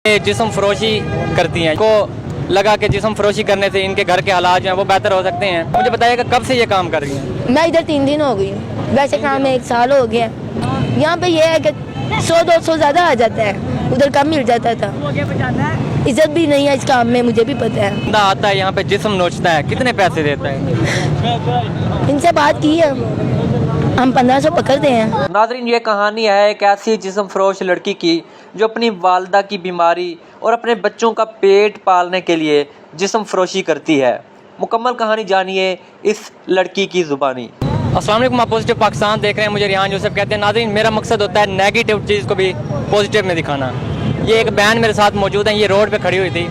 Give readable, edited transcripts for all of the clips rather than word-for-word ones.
जिस्म फरोशी करती हैं को लगा कि जिस्म फरोशी करने से इनके घर के हालात जो हैं वो बेहतर हो सकते हैं। मुझे बताइएगा कब से ये काम कर रही हैं? मैं इधर 3 दिन हो गई हूँ, वैसे काम में 1 साल हो गया। यहाँ पे ये है कि 100-200 ज़्यादा आ जाता है, उधर कम मिल जाता था। इज्जत भी नहीं है इस काम में, मुझे भी पता है। बंदा आता है यहाँ पे जिस्म नोचता है, कितने पैसे देता है? इनसे बात की है, हम 1500 पकड़ते हैं। नाज़रीन, ये कहानी है एक ऐसी जिस्म फरोश लड़की की जो अपनी वालदा की बीमारी और अपने बच्चों का पेट पालने के लिए जिस्म फरोशी करती है। मुकम्मल कहानी जानिए इस लड़की की ज़ुबानी। अस्सलाम वालेकुम, आप पॉजिटिव पाकिस्तान देख रहे हैं। मुझे रिहान जोसेफ कहते हैं। नाज़रीन, मेरा मकसद होता है नेगेटिव चीज़ को भी पॉजिटिव में दिखाना। ये एक बहन मेरे साथ मौजूद है, ये रोड पे खड़ी हुई थी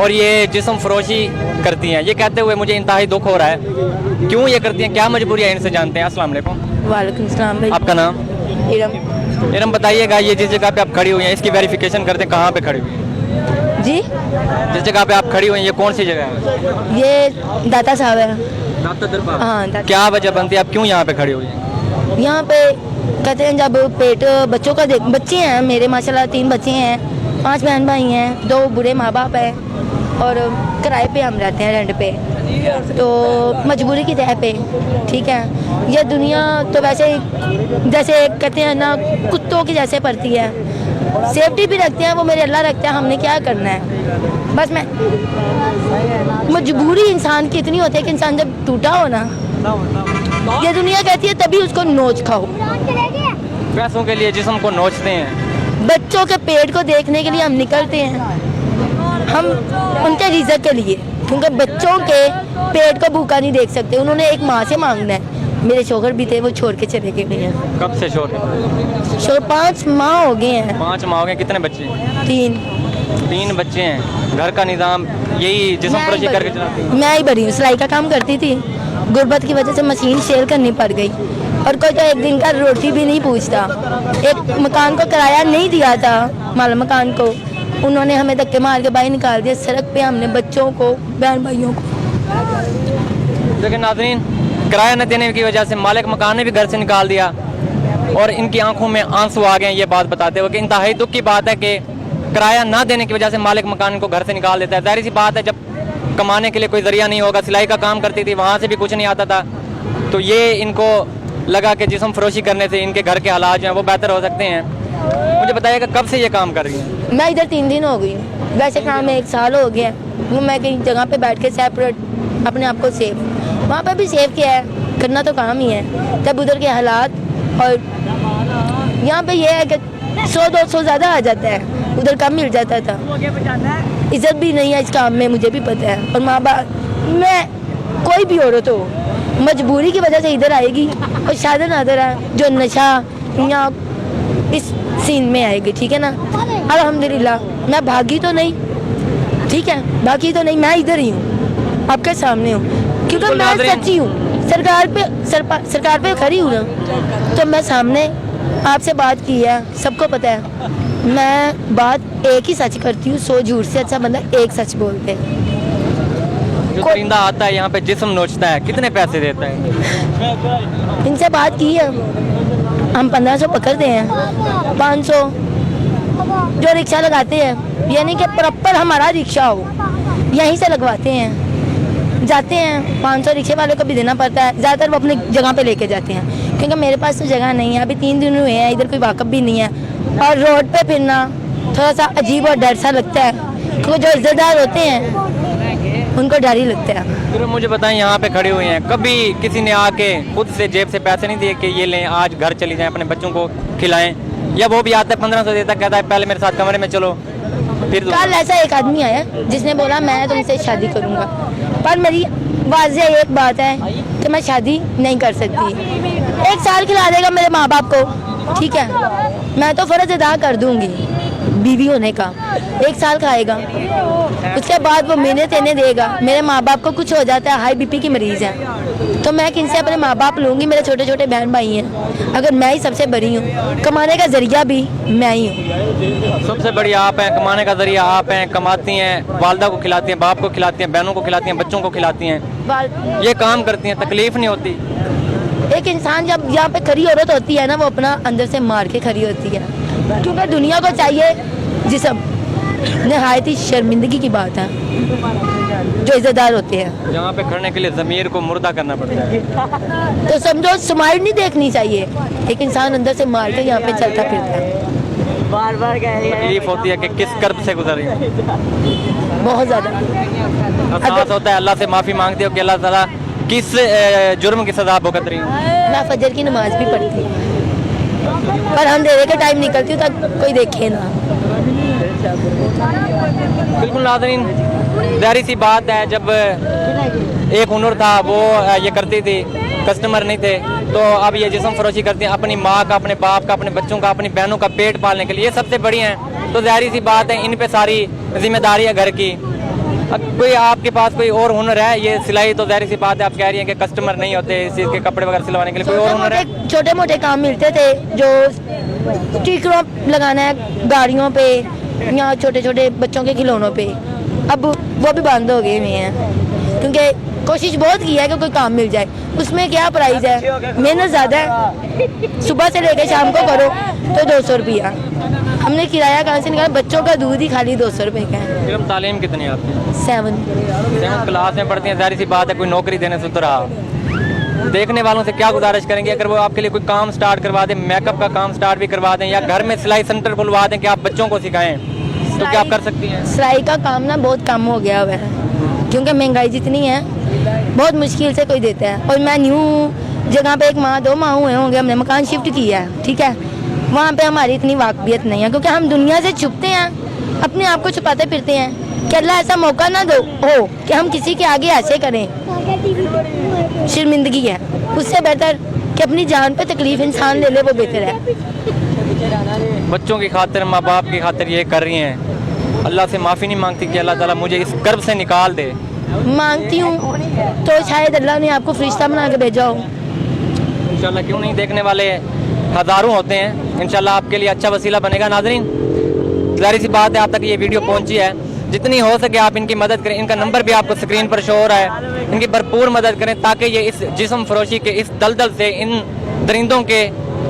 और ये जिस्म फरोशी करती हैं। ये कहते हुए मुझे इंतहाई दुख हो रहा है। क्यों ये करती हैं, क्या मजबूरी है, इनसे जानते हैं। अस्सलाम वालेकुम। वालेकुम सलाम भाई। आपका नाम? इरम। इरम, बताइएगा ये जिस जगह पे आप खड़ी हुई हैं इसकी वेरिफिकेशन करते हैं, कहाँ पे खड़ी हुई हैं? जी, जिस जगह पे आप खड़ी हुई हैं ये कौन सी जगह है? ये दाता साहब है। दाता दरबार। हाँ, दाता। क्या वजह बनती है, आप क्यों यहाँ पे खड़ी हुई हैं? यहाँ पे कहते हैं जब पेट बच्चों का बच्चे हैं मेरे, माशाल्लाह 3 बच्चे हैं, 5 बहन भाई हैं, 2 बूढ़े माँ बाप हैं और किराए पे हम रहते हैं, रेंट पे, तो मजबूरी की तह पे। ठीक है, ये दुनिया तो वैसे जैसे कहते हैं ना कुत्तों की जैसे पड़ती है। सेफ्टी भी रखते हैं वो मेरे अल्लाह रखते हैं, हमने क्या करना है। बस मैं मजबूरी इंसान की इतनी होती है कि इंसान जब टूटा हो ना, ये दुनिया कहती है तभी उसको नोच खाओ। पैसों के लिए जिस्म को नोचते हैं। बच्चों के पेट को देखने के लिए हम निकलते हैं, हम उनके रिज़्क के लिए, क्योंकि बच्चों के पेट को भूखा नहीं देख सकते, उन्होंने एक माँ से मांगना है। मेरे शोहर भी थे, वो छोड़ के चले गए हैं। कब से शोहर 5 माह हो गए हैं। 5 माह हो गए। कितने बच्चे? 3 बच्चे हैं। घर का निज़ाम यही जिस्म फरोशी करके चलाती है? मैं ही बड़ी हूँ, सिलाई का काम करती थी, गुर्बत की वजह से मशीन शेयर करनी पड़ गई और कोई तो एक दिन का रोटी भी नहीं पूछता। एक मकान को किराया नहीं दिया था, माल मकान को उन्होंने हमें धक्के मार के बाहर निकाल दिया। सड़क पे हमने बच्चों को, बहन भाइयों को। लेकिन नाज़रीन, किराया न देने की वजह से मालिक मकान ने भी घर से निकाल दिया और इनकी आंखों में आंसू आ गए। ये बात बताते हुए कि इंतहाई दुख की बात है कि किराया ना देने की वजह से मालिक मकान इनको घर से निकाल देता है। जाहिर सी बात है, जब कमाने के लिए कोई जरिया नहीं होगा, सिलाई का काम करती थी, वहाँ से भी कुछ नहीं आता था, तो ये इनको लगा कि जिस्म फरोशी करने से इनके घर के हालात जो हैं वो बेहतर हो सकते हैं। मुझे बताइएगा कब से ये काम कर रही हैं? मैं इधर 3 दिन हो गई हूँ, वैसे काम में 1 साल हो गया। वो मैं कहीं जगह पे बैठ के सेपरेट अपने आप को सेफ, वहाँ पे भी सेफ किया है, करना तो काम ही है। तब उधर के हालात और यहाँ पे ये है कि 100-200 ज़्यादा आ जाता है, उधर कम मिल जाता था। इज्जत भी नहीं है इस काम में, मुझे भी पता है। और माँ बाप, मैं कोई भी औरत हो मजबूरी की वजह से इधर आएगी और शादी नादर है जो नशा या इस सीन में आएगी। ठीक है ना, अल्हम्दुलिल्लाह मैं भागी तो नहीं, ठीक है, भागी तो नहीं, मैं इधर ही हूँ, आपके सामने हूँ, क्योंकि मैं सच्ची हूँ। सरकार पे खड़ी हूँ ना, तो मैं सामने आपसे बात की है, सबको पता है। मैं बात एक ही सच करती हूँ, 100 झूठ से अच्छा बंदा एक सच बोलते हैं। जो परिंदा आता है यहाँ पे जिस्म नोचता है, कितने पैसे देता है? इनसे बात की है, हम 1500 पकड़ते हैं, 500 जो रिक्शा लगाते हैं, यानी कि प्रॉपर हमारा रिक्शा हो, यहीं से लगवाते हैं, जाते हैं। 500 रिक्शे वाले को भी देना पड़ता है, ज़्यादातर वो अपनी जगह पे लेके जाते हैं, क्योंकि मेरे पास तो जगह नहीं है। अभी 3 दिन हुए हैं, इधर कोई वाकफ भी नहीं है और रोड पे फिरना थोड़ा सा अजीब और डर सा लगता है, क्योंकि जो इज्जतदार होते हैं उनको डर ही लगता है। फिर मुझे बताएं, यहाँ पे खड़ी हुई हैं, कभी किसी ने आके खुद से जेब से पैसे नहीं दिए कि ये लें, आज घर चली जाएं, अपने बच्चों को खिलाएं? या वो भी आता है 1500 देता, कहता है पहले मेरे साथ कमरे में चलो फिर? कल ऐसा एक आदमी आया जिसने बोला मैं तुमसे शादी करूंगा, पर मेरी वाज़ेह एक बात है कि मैं शादी नहीं कर सकती। 1 साल खिला देगा मेरे माँ बाप को, ठीक है, मैं तो फ़र्ज अदा कर दूंगी बीवी होने का। 1 साल खाएगा, उसके बाद वो मेहनत देने देगा। मेरे माँ बाप को कुछ हो जाता है, हाई बीपी की मरीज़ है, तो मैं किनसे अपने माँ बाप लूँगी? मेरे छोटे छोटे बहन भाई हैं, अगर मैं ही सबसे बड़ी हूँ, कमाने का जरिया भी मैं ही हूँ। सबसे बड़ी आप हैं, कमाने का जरिया आप हैं, कमाती हैं, वालदा को खिलाती हैं, बाप को खिलाती हैं, बहनों को खिलाती हैं, बच्चों को खिलाती हैं, ये काम करती हैं, तकलीफ नहीं होती? एक इंसान जब यहाँ पे खरी औरत होती है ना, वो अपना अंदर से मार के खरी होती है, क्योंकि दुनिया को चाहिए जिस्म, नहायत ही शर्मिंदगी की बात है जो इज्जतदार होते हैं। जहाँ पे खड़ने के लिए ज़मीर को मुर्दा करना पड़ता है। तो समझो स्माइल नहीं देखनी चाहिए, एक इंसान अंदर से मार के यहाँ पे चलता फिरता है। बार बार कह रही है तकलीफ होती है कि किस कर्ब से गुजर रही है। बहुत ज़्यादा। एहसास होता है, अल्लाह से माफ़ी मांगते हो कि अल्लाह ताला किस जुर्म की सज़ा भुगत रही हूँ। मैं फजर की नमाज भी पढ़ती हूँ, पर अंधेरे के टाइम निकलती हूँ तब कोई देखे ना। बिल्कुल नाज़रीन, ज़ाहिर सी बात है, जब एक हुनर था वो ये करती थी, कस्टमर नहीं थे, तो अब ये जिस्म फरोशी करती हैं अपनी माँ का, अपने बाप का, अपने बच्चों का, अपनी बहनों का पेट पालने के लिए। ये सबसे बड़ी हैं, तो ज़ाहिर सी बात है इन पे सारी जिम्मेदारी है घर की। अब कोई आपके पास कोई और हुनर है, ये सिलाई, तो ज़ाहिर सी बात है आप कह रही हैं कि कस्टमर नहीं होते इस चीज़ के कपड़े वगैरह सिलवाने के लिए, कोई और हुनर है? छोटे मोटे काम मिलते थे, जो स्टिकरों लगाना है गाड़ियों पे या छोटे छोटे बच्चों के खिलौनों पे, अब वो भी बंद हो गए हुए हैं, क्योंकि कोशिश बहुत की है कि कोई काम मिल जाए। उसमें क्या प्राइस है, मेहनत ज़्यादा है, सुबह से लेकर शाम को करो तो 200 रुपया। हमने किराया कहाँ से निकाला, बच्चों का दूध ही खाली 200 रुपये का है। फिर तालीम कितनी है आपकी? 7 क्लास में पढ़ती हैं, ज़ाहिर सी बात है कोई नौकरी देने से तो रहा। देखने वालों से क्या गुजारिश करेंगे, अगर वो आपके लिए कोई काम स्टार्ट करवा दें, मेकअप का काम स्टार्ट भी करवा दें, या घर में सिलाई सेंटर खुलवा दें कि आप बच्चों को सिखाएं, तो क्या आप कर सकती हैं? सिलाई का काम ना बहुत कम हो गया हुआ है, क्योंकि महंगाई जितनी है बहुत मुश्किल से कोई देता है। और मैं न्यू जगह पे 1 माह 2 माह हुए होंगे, हमने मकान शिफ्ट किया है, ठीक है, वहाँ पे हमारी इतनी वाकबियत नहीं है, क्योंकि हम दुनिया से छुपते हैं, अपने आप को छुपाते फिरते हैं कि अल्लाह ऐसा मौका ना दो हो कि हम किसी के आगे ऐसे करें, शर्मिंदगी है। उससे बेहतर कि अपनी जान पे तकलीफ इंसान ले ले, वो बेहतर है। बच्चों की खातिर, माँ बाप की खातिर ये कर रही हैं, अल्लाह से माफ़ी नहीं मांगती कि अल्लाह ताला मुझे इस कर्ब से निकाल दे? मांगती हूँ तो शायद अल्लाह ने आपको फरिश्ता बना के भेजा हो। इंशाल्लाह, क्यों नहीं, देखने वाले हज़ारों होते हैं, इंशाल्लाह आपके लिए अच्छा वसीला बनेगा। नाज़रीन, ज़ाहिर सी बात है आप तक ये वीडियो पहुंची है, जितनी हो सके आप इनकी मदद करें। इनका नंबर भी आपको स्क्रीन पर शो हो रहा है, इनकी भरपूर मदद करें ताकि ये इस जिस्म फरोशी के इस दलदल से, इन दरिंदों के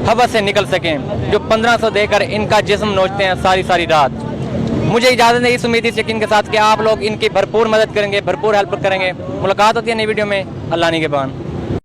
हवस से निकल सकें, जो 1500 देकर इनका जिस्म नोचते हैं सारी सारी रात। मुझे इजाज़त है इस उम्मीद, इस यकीन के साथ कि आप लोग इनकी भरपूर मदद करेंगे, भरपूर हेल्प करेंगे। मुलाकात होती है नई वीडियो में। अल्लाह निगहबान।